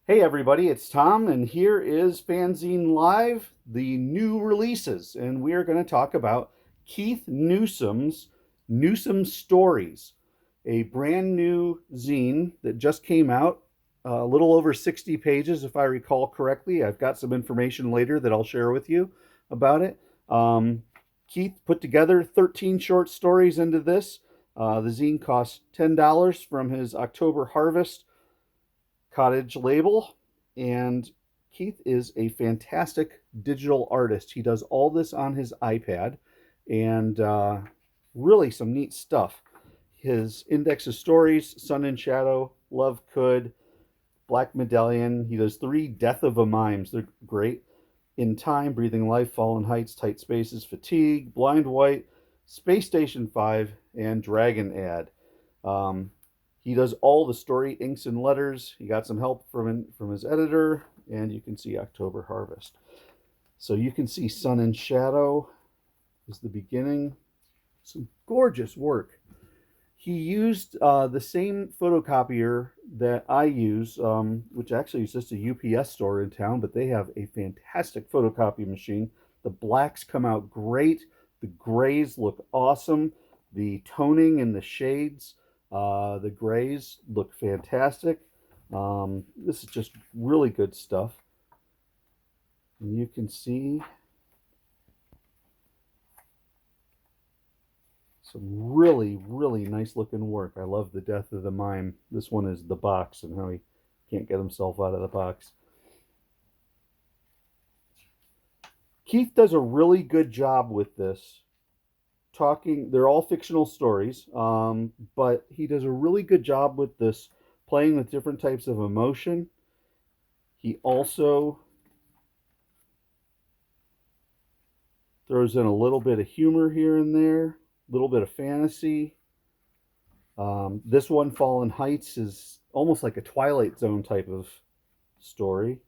Hey everybody, it's Tom, and here is FANZine Live, the new releases, and we are going to talk about Keith Newsome's Newsome Stories, a brand new zine that just came out, a little over 60 pages, if I recall correctly. I've got some information later that I'll share with you about it. Keith put together 13 short stories into this. The zine costs $10 from his October Harvest Cottage label. And Keith is a fantastic digital artist. He does all this on his iPad, and really some neat stuff. His index of stories: Sun and Shadow, Love Could, Black Medallion. He does 3 Death of a Mimes. They're great. In Time, Breathing Life, Fallen Heights, Tight Spaces, Fatigue, Blind White, Space Station 5, and Dragon Ad. Um, he does all the story inks and letters. He got some help from his editor, and you can see October Harvest. So you can see Sun and Shadow is the beginning. Some gorgeous work. He used the same photocopier that I use, which actually is just a UPS store in town, but they have a fantastic photocopy machine. The blacks come out great. The grays look awesome. The toning and the shades, the grays look fantastic. This is just really good stuff. And you can see some really, really nice looking work. I love the Death of the Mime. This one is the box and how he can't get himself out of the box. Keith does a really good job with this. They're all fictional stories, but he does a really good job with this, playing with different types of emotion. He also throws in a little bit of humor here and there, a little bit of fantasy. This one, Fallen Heights, is almost like a Twilight Zone type of story.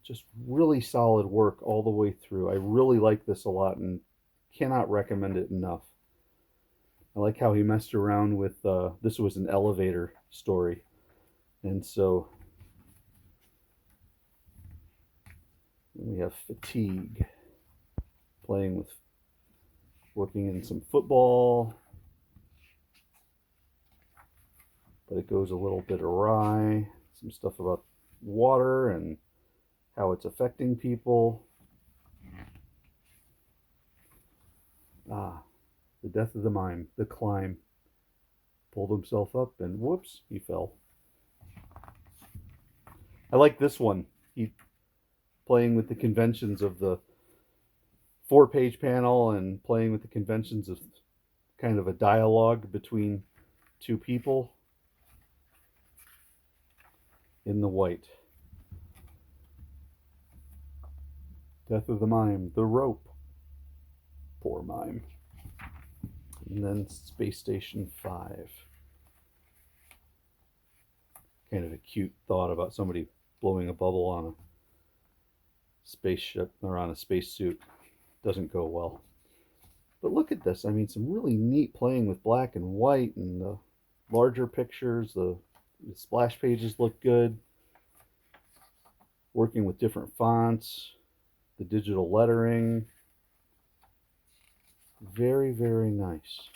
Just really solid work all the way through. I really like this a lot and cannot recommend it enough. I like how he messed around with, this was an elevator story. And so we have Fatigue, playing with, working in some football, but it goes a little bit awry. Some stuff about water and how it's affecting people. The Death of the Mime, The Climb. Pulled himself up and whoops, he fell. I like this one. He playing with the conventions of the 4-page panel and playing with the conventions of kind of a dialogue between two people in the white. Death of the Mime, The Rope. Poor mime. And then Space Station 5. Kind of a cute thought about somebody blowing a bubble on a spaceship or on a spacesuit. Doesn't go well. But look at this. I mean, some really neat playing with black and white and the larger pictures. The splash pages look good. Working with different fonts. The digital lettering. Very, very nice.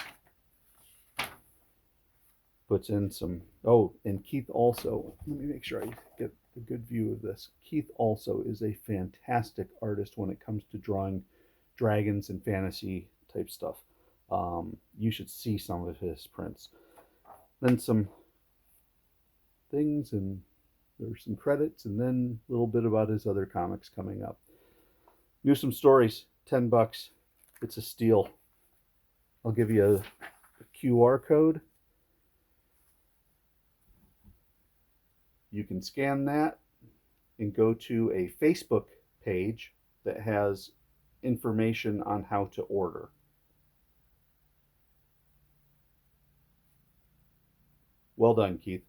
Puts in some, oh, and Keith also, let me make sure I get a good view of this. Keith also is a fantastic artist when it comes to drawing dragons and fantasy type stuff. You should see some of his prints. Then some things, and there's some credits, and then a little bit about his other comics coming up. Newsome Stories, $10. It's a steal. I'll give you a QR code. You can scan that and go to a Facebook page that has information on how to order. Well done, Keith.